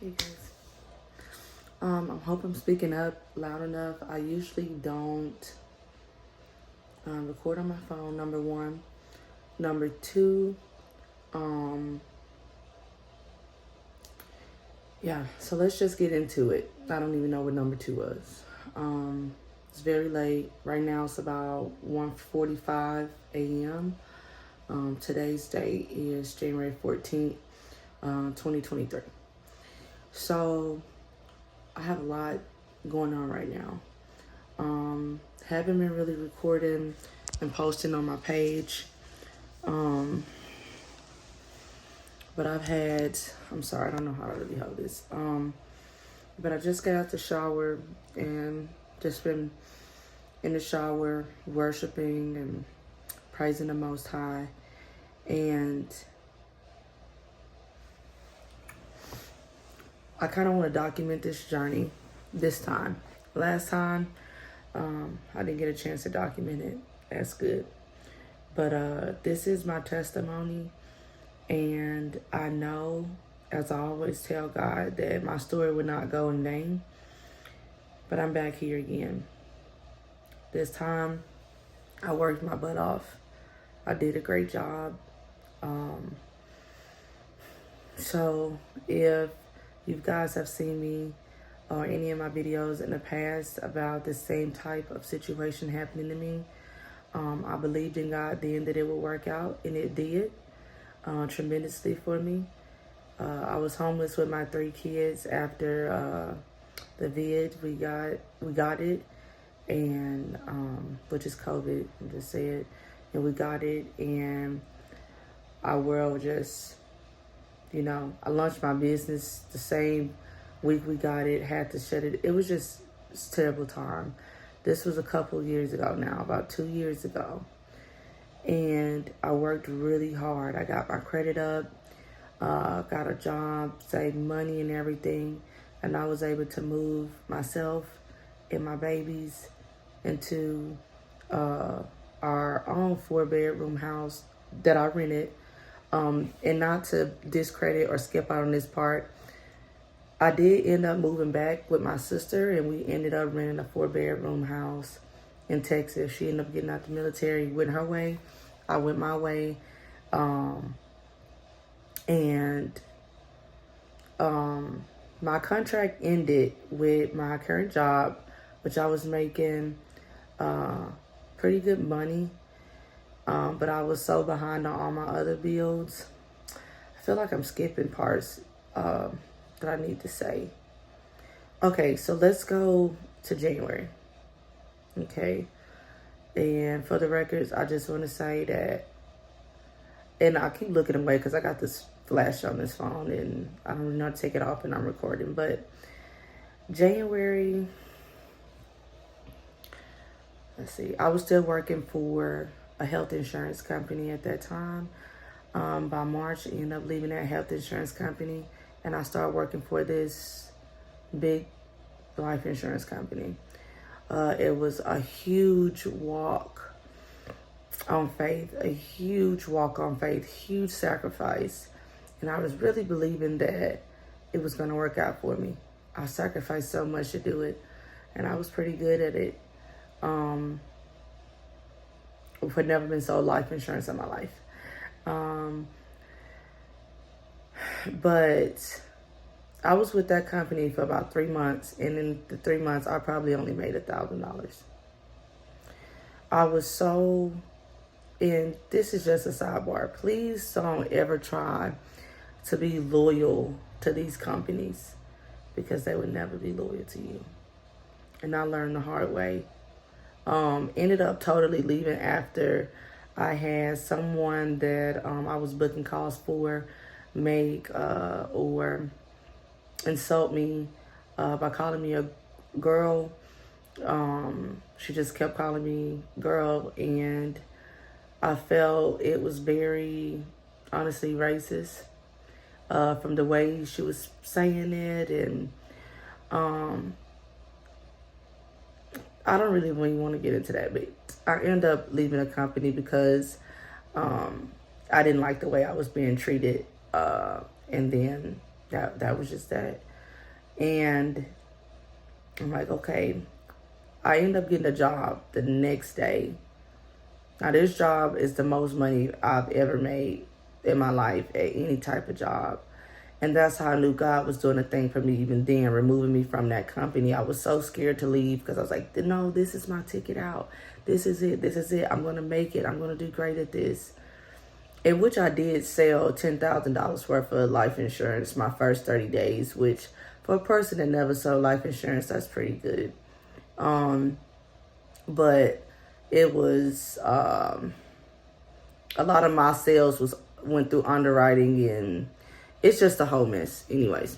Hey guys. I hope I'm speaking up loud enough. I usually don't record on my phone, number one. Number two, yeah, so let's just get into it. I don't even know what number two was. It's very late. Right now it's about 1:45 a.m. Today's date is January 14th, 2023. So I have a lot going on right now. Haven't been really recording and posting on my page. But I'm sorry, I don't know how to really hold this. But I just got out the shower and just been in the shower worshiping and praising the Most High. And I kind of want to document this journey this time. Last time, I didn't get a chance to document it. That's good. But this is my testimony. And I know, as I always tell God, that my story would not go in vain. But I'm back here again. This time, I worked my butt off. I did a great job. So if you guys have seen me or any of my videos in the past about the same type of situation happening to me, I believed in God then that it would work out, and it did tremendously for me. I was homeless with my 3 kids after the vid. We got it, and which is COVID, I'm just saying, and we got it, and our world just, I launched my business the same week we got it, had to shut it. It was just a terrible time. This was a couple years ago now, about 2 years ago. And I worked really hard. I got my credit up, got a job, saved money and everything. And I was able to move myself and my babies into our own 4-bedroom house that I rented. And not to discredit or skip out on this part, I did end up moving back with my sister, and we ended up renting a 4-bedroom house in Texas. She ended up getting out the military, went her way. I went my way. My contract ended with my current job, which I was making pretty good money. But I was so behind on all my other bills. I feel like I'm skipping parts that I need to say. Okay, so let's go to January. Okay. And for the records, I just want to say that, and I keep looking away because I got this flash on this phone and I don't know how to take it off and I'm recording. But January, let's see, I was still working for a health insurance company at that time. By March, I ended up leaving that health insurance company and I started working for this big life insurance company. It was a huge walk on faith, huge sacrifice. And I was really believing that it was going to work out for me. I sacrificed so much to do it, and I was pretty good at it. I've never been sold life insurance in my life. But I was with that company for about 3 months, and in the 3 months, I probably only made $1,000. I was so, and this is just a sidebar, please don't ever try to be loyal to these companies because they would never be loyal to you. And I learned the hard way. Ended up totally leaving after I had someone that I was booking calls for make or insult me by calling me a girl. She just kept calling me girl, and I felt it was very, honestly, racist from the way she was saying it. And I don't really want to get into that, but I ended up leaving the company because I didn't like the way I was being treated. And then That was just that. And I'm like, okay. I end up getting a job the next day. Now, this job is the most money I've ever made in my life at any type of job. And that's how I knew God was doing a thing for me even then, removing me from that company. I was so scared to leave because I was like, no, this is my ticket out. This is it. This is it. I'm going to make it. I'm going to do great at this. In which I did sell $10,000 worth of life insurance my first 30 days, which for a person that never sold life insurance, that's pretty good. But it was, a lot of my sales went through underwriting, and it's just a whole mess anyways.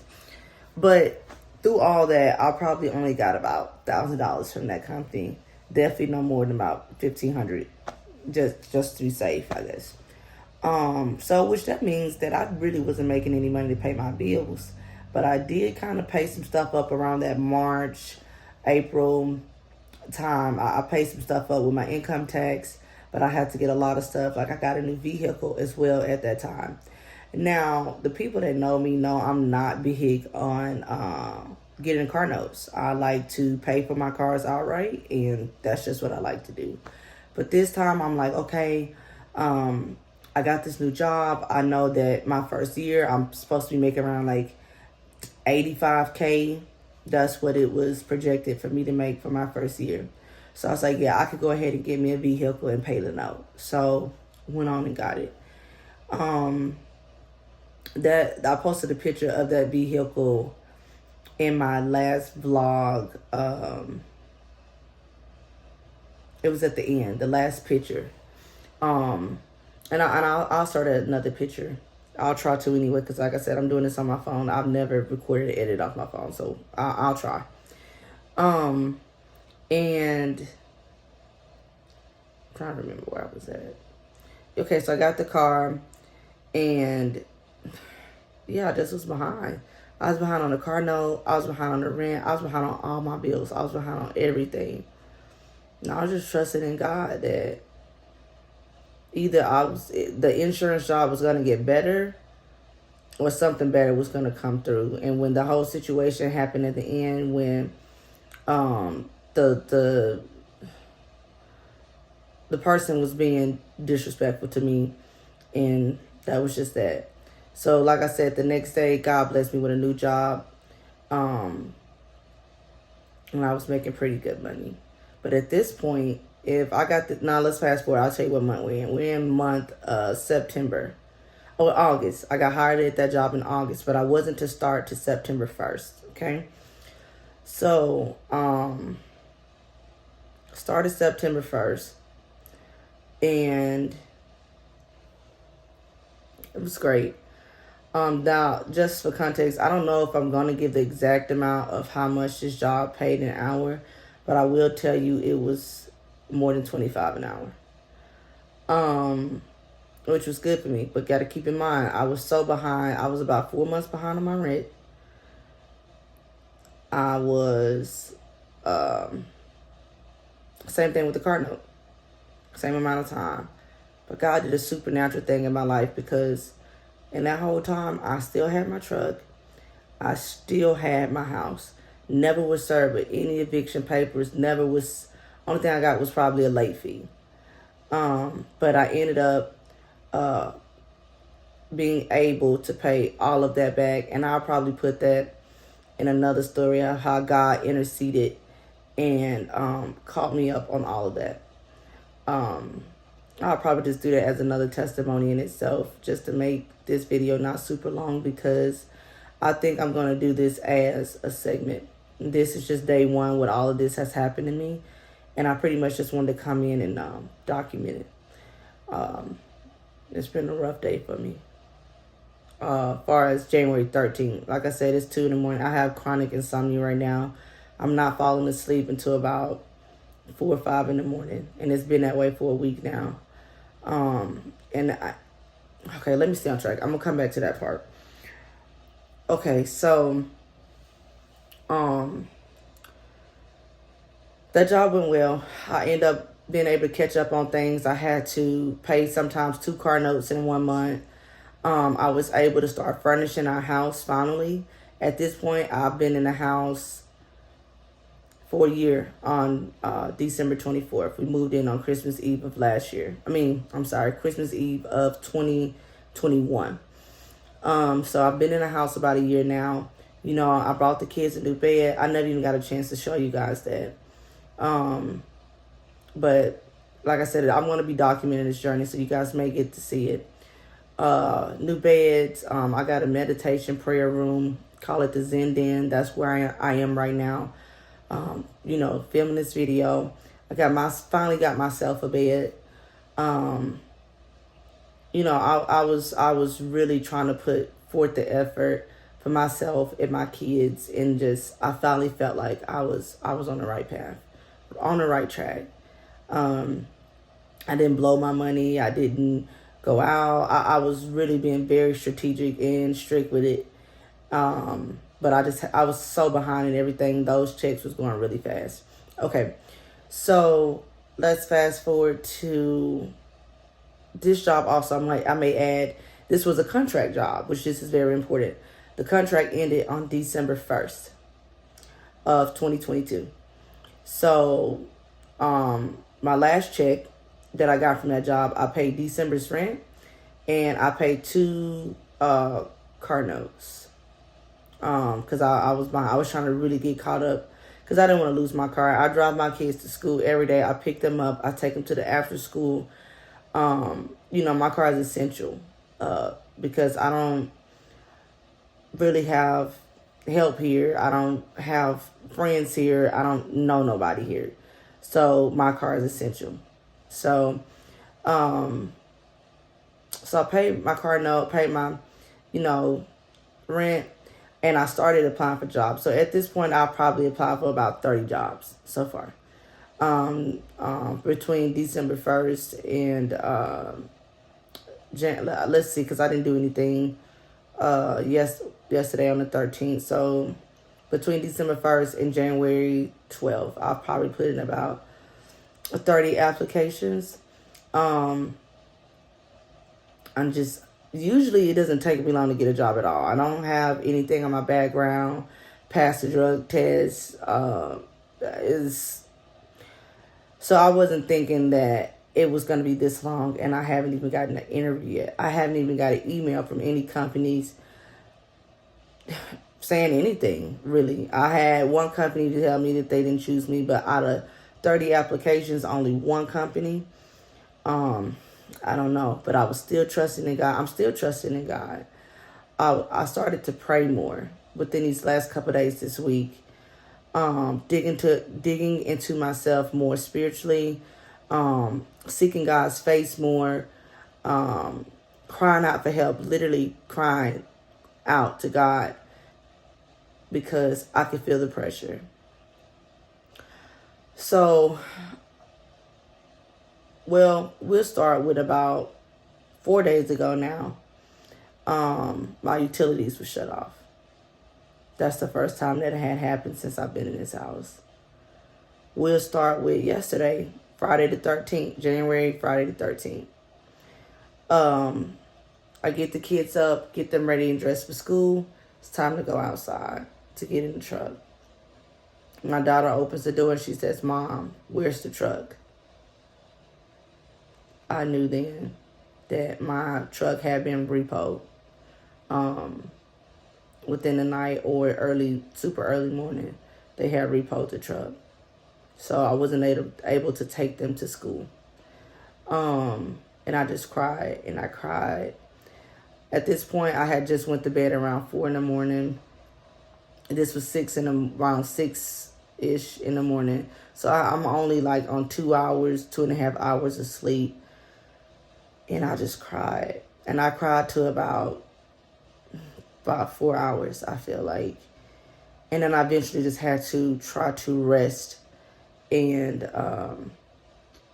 But through all that, I probably only got about $1,000 from that company. Definitely no more than about $1,500, just to be safe, I guess. So which that means that I really wasn't making any money to pay my bills, but I did kind of pay some stuff up around that March, April time. I paid some stuff up with my income tax, but I had to get a lot of stuff. Like I got a new vehicle as well at that time. Now, the people that know me know I'm not big on getting car notes. I like to pay for my cars outright, and that's just what I like to do. But this time I'm like, okay, I got this new job. I know that my first year I'm supposed to be making around like $85K. That's what it was projected for me to make for my first year. So I was like, yeah, I could go ahead and get me a vehicle and pay the note. So went on and got it. That I posted a picture of that vehicle in my last vlog. It was at the end, the last picture. And I'll start at another picture. I'll try to anyway, because like I said, I'm doing this on my phone. I've never recorded or edited off my phone, so I'll try. And I'm trying to remember where I was at. Okay, so I got the car, and yeah, I just was behind. I was behind on the car note. I was behind on the rent. I was behind on all my bills. I was behind on everything. And I was just trusting in God that either the insurance job was going to get better or something better was going to come through. And when the whole situation happened at the end, when the person was being disrespectful to me, and that was just that. So like I said, the next day, God blessed me with a new job. And I was making pretty good money. But at this point, if I got now let's fast forward. I'll tell you what month we're in. We're in month September. Oh, August. I got hired at that job in August, but I wasn't to start to September 1st. Okay. So, started September 1st, and it was great. Now, just for context, I don't know if I'm going to give the exact amount of how much this job paid an hour, but I will tell you it was more than $25 an hour, which was good for me. But got to keep in mind, I was so behind. I was about 4 months behind on my rent. I was, same thing with the car note, same amount of time. But God did a supernatural thing in my life, because in that whole time, I still had my truck. I still had my house. Never was served with any eviction papers. Never was. Only thing I got was probably a late fee. But I ended up being able to pay all of that back. And I'll probably put that in another story of how God interceded and caught me up on all of that. I'll probably just do that as another testimony in itself, just to make this video not super long, because I think I'm going to do this as a segment. This is just day one when all of this has happened to me, and I pretty much just wanted to come in and document it. It's been a rough day for me. Far as January 13th, like I said, it's 2 in the morning. I have chronic insomnia right now. I'm not falling asleep until about 4 or 5 in the morning, and it's been that way for a week now. Okay, let me stay on track. I'm gonna come back to that part. Okay, so that job went well. I ended up being able to catch up on things. I had to pay sometimes 2 car notes in 1 month. I was able to start furnishing our house finally. At this point, I've been in the house for a year on December 24th. We moved in on Christmas Eve of last year. Christmas Eve of 2021. So I've been in the house about a year now. You know, I brought the kids a new bed. I never even got a chance to show you guys that. But like I said, I'm going to be documenting this journey so you guys may get to see it. New beds. I got a meditation prayer room. Call it the Zen Den. That's where I am right now. You know, filming this video. Finally got myself a bed. You know, I was really trying to put forth the effort for myself and my kids, and I finally felt like I was on the right path, on the right track. I didn't blow my money. I didn't go out. I was really being very strategic and strict with it. But I was so behind in everything. Those checks was going really fast. Okay, so let's fast forward to this job. Also, I may add, this was a contract job, which this is very important. The contract ended on December 1st of 2022. So, my last check that I got from that job, I paid December's rent, and I paid 2 car notes. Because I was trying to really get caught up, because I didn't want to lose my car. I drive my kids to school every day. I pick them up. I take them to the after school. You know, my car is essential, because I don't really have help here. I don't have friends here. I don't know nobody here. So my car is essential. So, so I paid my car note, paid my, you know, rent, and I started applying for jobs. So at this point, I'll probably apply for about 30 jobs so far. Between December 1st and, let's see, because I didn't do anything, yesterday on the 13th. So between December 1st and January 12th, I'll probably put in about 30 applications. Usually it doesn't take me long to get a job at all. I don't have anything on my background, passed the drug test, so I wasn't thinking that it was going to be this long, and I haven't even gotten an interview yet. I haven't even got an email from any companies saying anything, really. I had one company to tell me that they didn't choose me, but out of 30 applications, only one company. I don't know, but I was still trusting in God. I'm still trusting in God. I started to pray more within these last couple of days this week. Digging into myself more spiritually, seeking God's face more, crying out for help, literally crying out to God, because I could feel the pressure. So, well, we'll start with about 4 days ago now. My utilities were shut off. That's the first time that it had happened since I've been in this house. We'll start with yesterday, Friday the 13th, Friday the 13th. I get the kids up, get them ready and dressed for school. It's time to go outside to get in the truck. My daughter opens the door and she says, "Mom, where's the truck?" I knew then that my truck had been repoed within the night or super early morning. They had repoed the truck. So I wasn't able to take them to school. And I just cried and I cried. At this point, I had just went to bed around 4 in the morning. This was around 6-ish in the morning. So I'm only like on 2.5 hours of sleep. And I just cried. And I cried to about 4 hours, I feel like. And then I eventually just had to try to rest and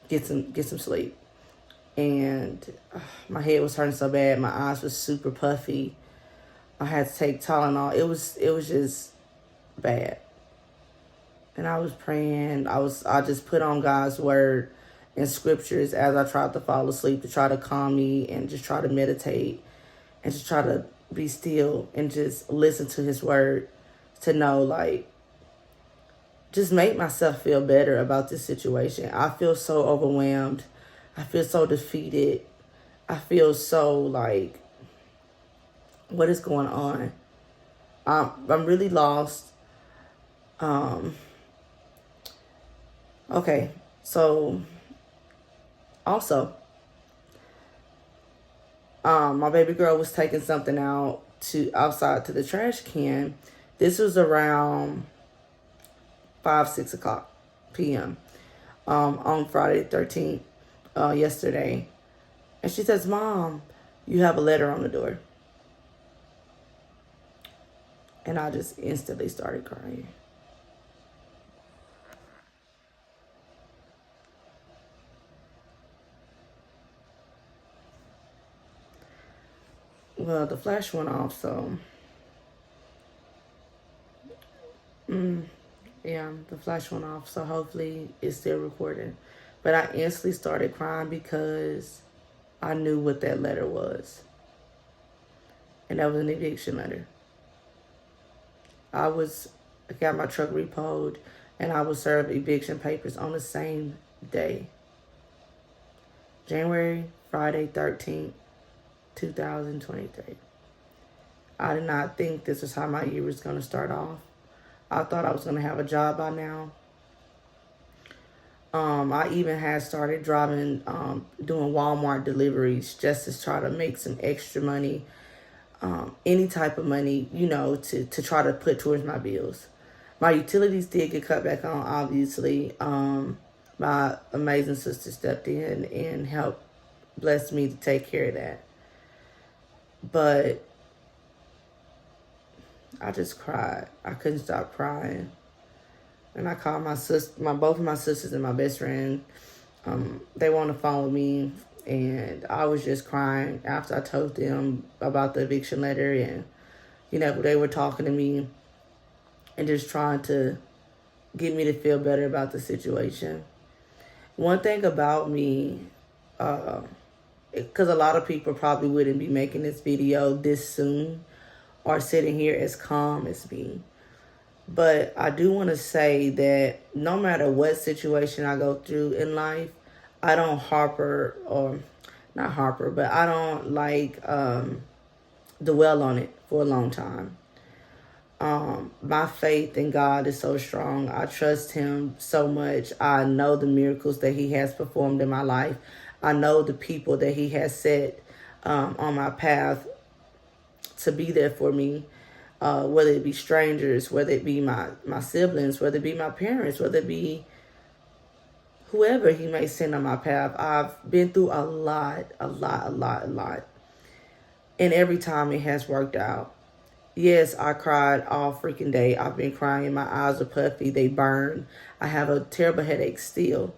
get some sleep. And my head was hurting so bad. My eyes were super puffy. I had to take Tylenol. It was just bad. And I was praying. I just put on God's word and scriptures as I tried to fall asleep to try to calm me and just try to meditate and to try to be still and just listen to his word, to know, like, just make myself feel better about this situation. I feel so overwhelmed. I feel so defeated. I feel so like, what is going on? I'm really lost. Okay, so also, my baby girl was taking something out to outside to the trash can. This was around 5-6 o'clock p.m. On Friday the 13th, yesterday, and she says, "Mom, you have a letter on the door," and I just instantly started crying. Well, the flash went off, so yeah, the flash went off, so hopefully it's still recording. But I instantly started crying because I knew what that letter was, and that was an eviction letter. I got my truck repoed, and I was served eviction papers on the same day, Friday 13th, 2023. I did not think this was how my year was going to start off. I thought I was going to have a job by now. I even had started driving, doing Walmart deliveries just to try to make some extra money, any type of money, to try to put towards my bills. My utilities did get cut back on, obviously. My amazing sister stepped in and helped bless me to take care of that. But I just cried. I couldn't stop crying. And I called both of my sisters and my best friend. They were on the phone with me, and I was just crying after I told them about the eviction letter, and they were talking to me and just trying to get me to feel better about the situation. One thing about me, because a lot of people probably wouldn't be making this video this soon or sitting here as calm as me. But I do want to say that no matter what situation I go through in life, I don't but I don't like dwell on it for a long time. My faith in God is so strong. I trust him so much. I know the miracles that he has performed in my life. I know the people that he has set on my path to be there for me. Whether it be strangers, whether it be my siblings, whether it be my parents, whether it be whoever he may send on my path. I've been through a lot. And every time it has worked out. Yes, I cried all freaking day. I've been crying. My eyes are puffy. They burn. I have a terrible headache still.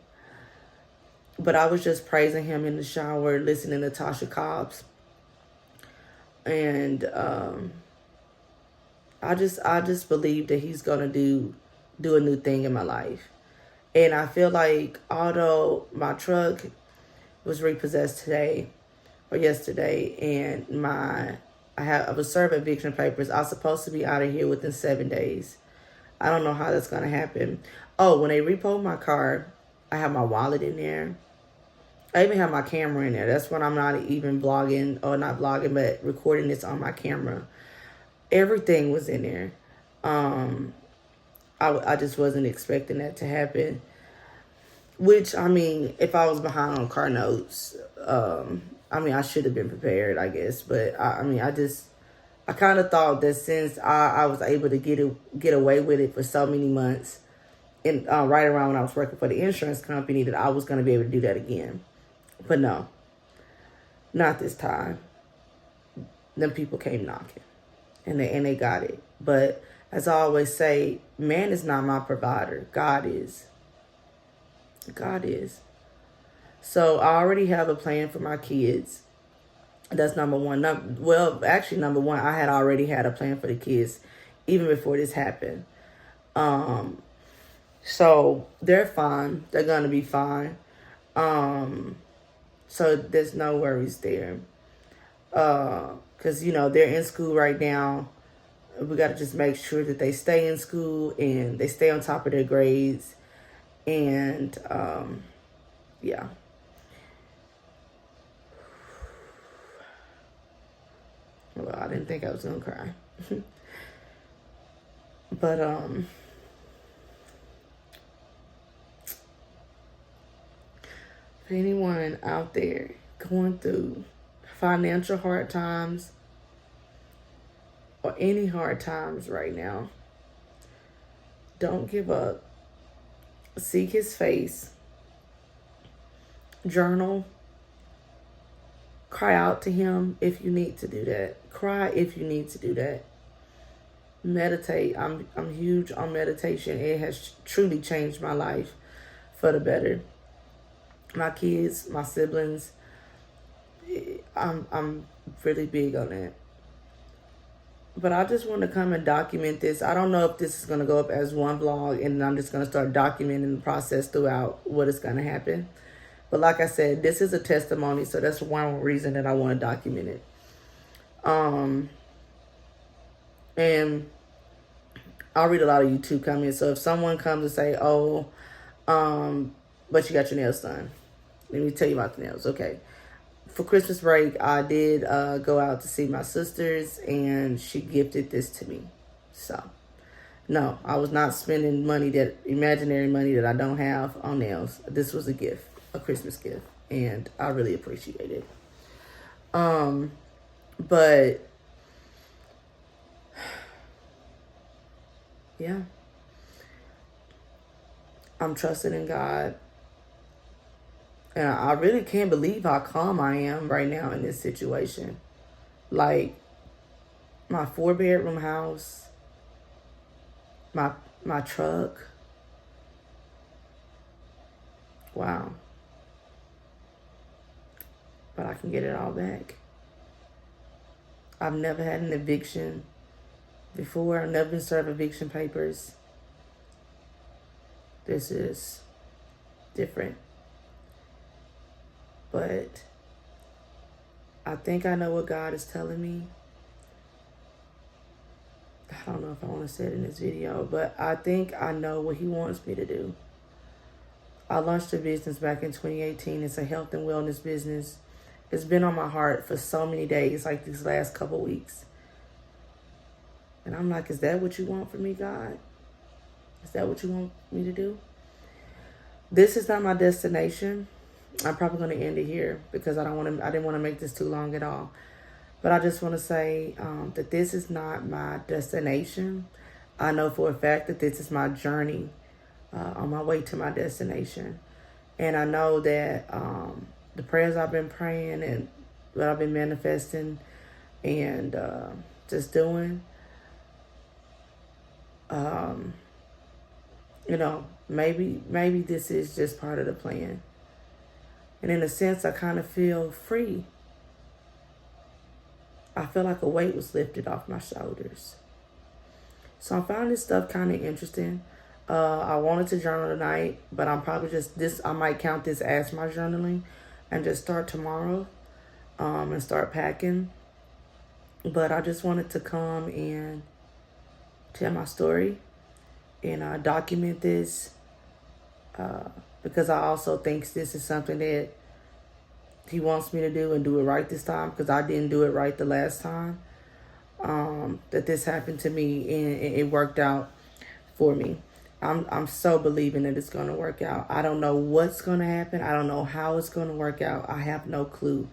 But I was just praising him in the shower, listening to Tasha Cobbs. And I just believe that he's gonna do a new thing in my life. And I feel like although my truck was repossessed today or yesterday, and I was served eviction papers, I was supposed to be out of here within 7 days. I don't know how that's gonna happen. Oh, when they repoed my car, I have my wallet in there. I even have my camera in there. That's when I'm not even vlogging, or not vlogging, but recording this on my camera. Everything was in there. I just wasn't expecting that to happen. Which, I mean, if I was behind on car notes, I should have been prepared, I guess. But I kind of thought that since I was able to get away with it for so many months, and right around when I was working for the insurance company, that I was going to be able to do that again. But no, not this time. Them people came knocking, and they got it. But as I always say, man is not my provider. God is. God is. So I already have a plan for my kids. That's number one. Number one, I had already had a plan for the kids even before this happened. So they're fine. They're going to be fine. So there's no worries there. because, you know, they're in school right now. We got to just make sure that they stay in school and they stay on top of their grades. And, yeah. Well, I didn't think I was going to cry. But, for anyone out there going through financial hard times or any hard times right now, don't give up. Seek his face. Journal. Cry out to him if you need to do that. Cry if you need to do that. Meditate. I'm huge on meditation. It has truly changed my life for the better. My kids, my siblings, I'm really big on that. But I just want to come and document this. I don't know if this is going to go up as one vlog and I'm just going to start documenting the process throughout what is going to happen. But like I said, this is a testimony, so that's one reason that I want to document it. And I'll read a lot of YouTube comments. So if someone comes and say, oh, but you got your nails done. Let me tell you about the nails. Okay. For Christmas break, I did go out to see my sisters, and she gifted this to me. So, no, I was not spending money, that imaginary money that I don't have, on nails. This was a gift, a Christmas gift, and I really appreciate it. But yeah, I'm trusting in God. And I really can't believe how calm I am right now in this situation. Like, my 4-bedroom house, my truck. Wow. But I can get it all back. I've never had an eviction before. I've never been served eviction papers. This is different. But I think I know what God is telling me. I don't know if I want to say it in this video, but I think I know what he wants me to do. I launched a business back in 2018. It's a health and wellness business. It's been on my heart for so many days, like these last couple weeks. And I'm like, is that what you want from me, God? Is that what you want me to do? This is not my destination. I'm probably going to end it here because I didn't want to make this too long at all. But I just want to say that this is not my destination. I know for a fact that this is my journey on my way to my destination. And I know that the prayers I've been praying and what I've been manifesting and just doing, you know, maybe this is just part of the plan. And in a sense, I kind of feel free. I feel like a weight was lifted off my shoulders. So I found this stuff kind of interesting. I wanted to journal tonight, but I'm probably I might count this as my journaling and just start tomorrow and start packing. But I just wanted to come and tell my story and document this. Because I also think this is something that he wants me to do and do it right this time, because I didn't do it right the last time that this happened to me, and it worked out for me. I'm so believing that it's going to work out. I don't know what's going to happen. I don't know how it's going to work out. I have no clue.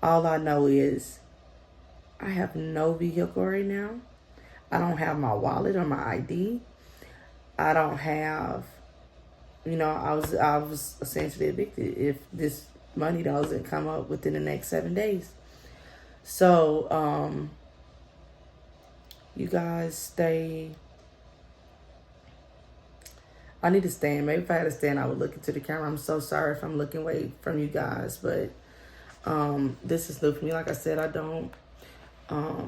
All I know is I have no vehicle right now. I don't have my wallet or my ID. I don't have... You know, I was essentially evicted if this money doesn't come up within the next 7 days. So, you guys stay. I need to stand. Maybe if I had to stand, I would look into the camera. I'm so sorry if I'm looking away from you guys, but this is new for me. Like I said, I don't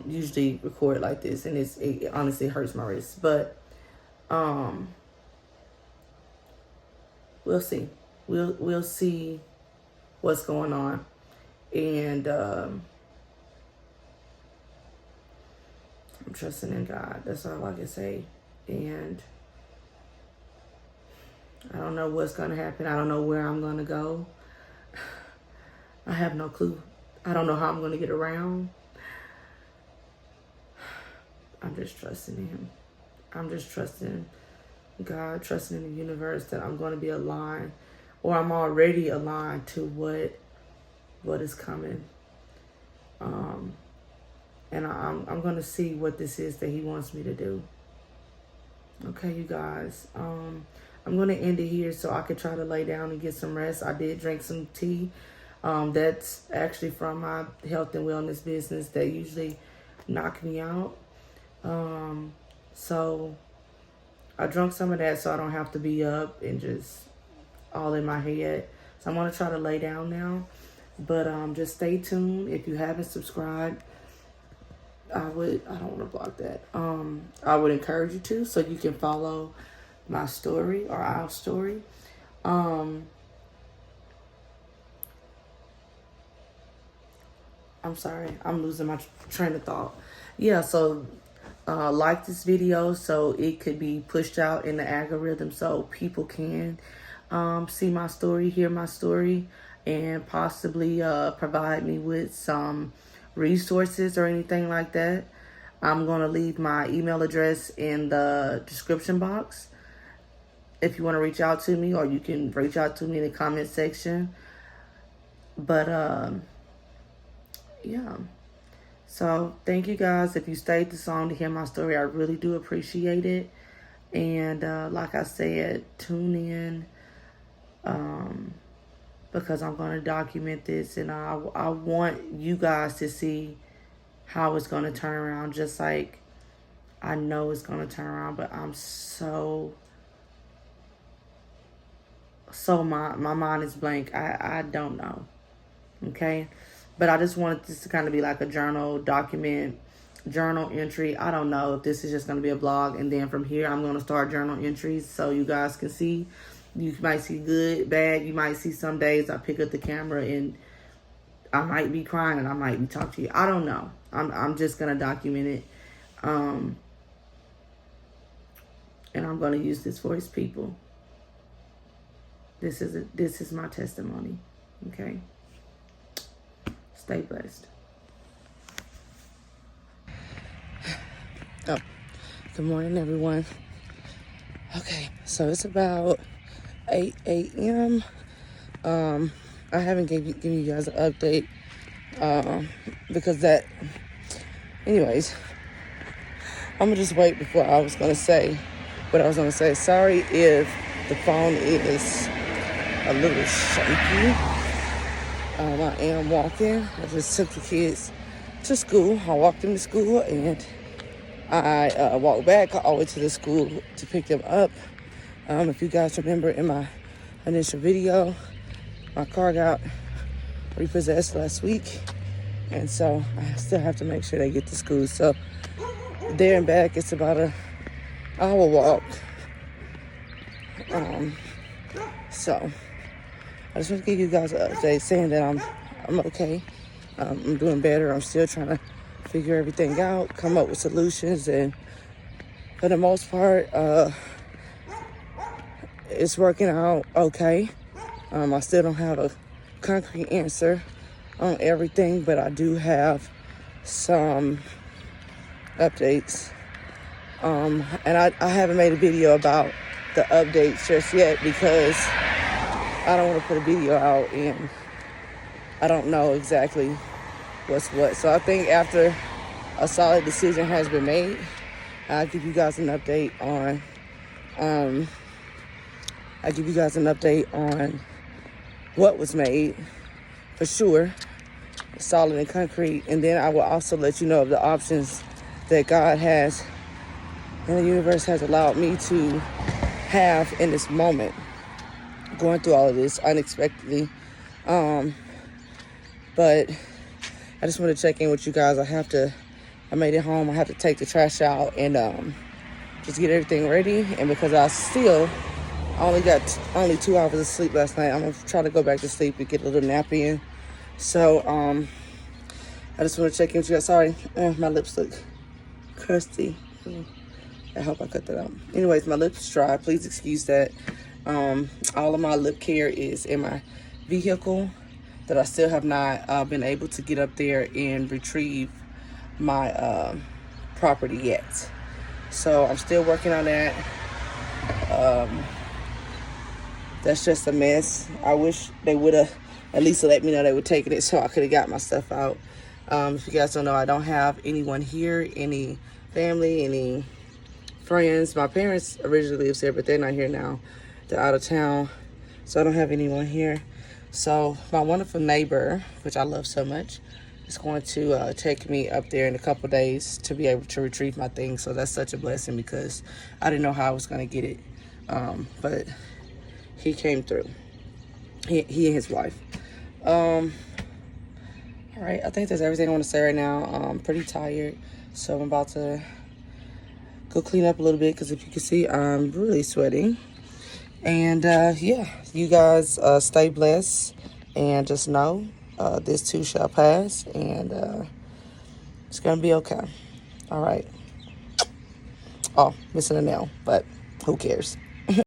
usually record like this, and it honestly hurts my wrist. But we'll see. We'll see what's going on. And trusting in God. That's all I can say. And I don't know what's going to happen. I don't know where I'm going to go. I have no clue. I don't know how I'm going to get around. I'm just trusting in him. I'm just trusting God, trusting in the universe that I'm going to be aligned, or I'm already aligned to what is coming. And I'm going to see what this is that he wants me to do. Okay, you guys. I'm going to end it here so I could try to lay down and get some rest. I did drink some tea. That's actually from my health and wellness business that usually knock me out. So I drank some of that so I don't have to be up and just all in my head. So I'm going to try to lay down now. But just stay tuned. If you haven't subscribed, I don't want to block that. I would encourage you to, so you can follow my story or our story. I'm sorry, I'm losing my train of thought. Yeah, so like this video so it could be pushed out in the algorithm so people can see my story, hear my story, and possibly provide me with some resources or anything like that. I'm going to leave my email address in the description box if you want to reach out to me, or you can reach out to me in the comment section. But yeah, so thank you guys. If you stayed this long to hear my story, I really do appreciate it. And like I said, tune in because I'm going to document this, and I want you guys to see how it's going to turn around, just like I know it's going to turn around. But I'm my mind is blank. I don't know. Okay, but I just wanted this to kind of be like a journal entry. I don't know if this is just going to be a blog, and then from here I'm going to start journal entries so you guys can see. You might see good, bad. You might see some days I pick up the camera and I might be crying and I might be talking to you. I don't know. I'm just going to document it. And I'm going to use this for his people. This is my testimony. Okay? Stay blessed. Oh, good morning, everyone. Okay, so it's about 8 a.m. I haven't given you guys an update because anyways, I'm gonna just wait before I was gonna say what I was gonna say. Sorry if the phone is a little shaky. I am walking. I just took the kids to school. I walked them to school and I walked back all the way to the school to pick them up. If you guys remember in my initial video, my car got repossessed last week, and so I still have to make sure they get to school. So there and back, it's about an hour walk. So I just want to give you guys an update saying that I'm okay. I'm doing better. I'm still trying to figure everything out, come up with solutions, and for the most part, it's working out okay. I still don't have a concrete answer on everything, but I do have some updates. And I haven't made a video about the updates just yet because I don't want to put a video out and I don't know exactly what's what. So I think after a solid decision has been made, I'll give you guys an update on what was made for sure, solid and concrete, and then I will also let you know of the options that God has and the universe has allowed me to have in this moment, going through all of this unexpectedly. But I just want to check in with you guys. I made it home. I have to take the trash out and just get everything ready. And because I only got 2 hours of sleep last night, I'm going to try to go back to sleep and get a little nap in. So I just want to check in with you guys. Sorry, my lips look crusty. I hope I cut that out. Anyways, my lips dry. Please excuse that. All of my lip care is in my vehicle that I still have not been able to get up there and retrieve my property yet. So I'm still working on that. That's just a mess. I wish they would have at least let me know they were taking it so I could have got my stuff out. If you guys don't know, I don't have anyone here, any family, any friends. My parents originally lived here, but they're not here now. They're out of town, so I don't have anyone here. So my wonderful neighbor, which I love so much, is going to take me up there in a couple days to be able to retrieve my things. So that's such a blessing because I didn't know how I was going to get it, but he came through. He and his wife. All right, I think that's everything I want to say right now. I'm pretty tired, so I'm about to go clean up a little bit because if you can see, I'm really sweating. And yeah, you guys stay blessed and just know this too shall pass, and it's gonna be okay. All right. Oh, missing a nail, but who cares?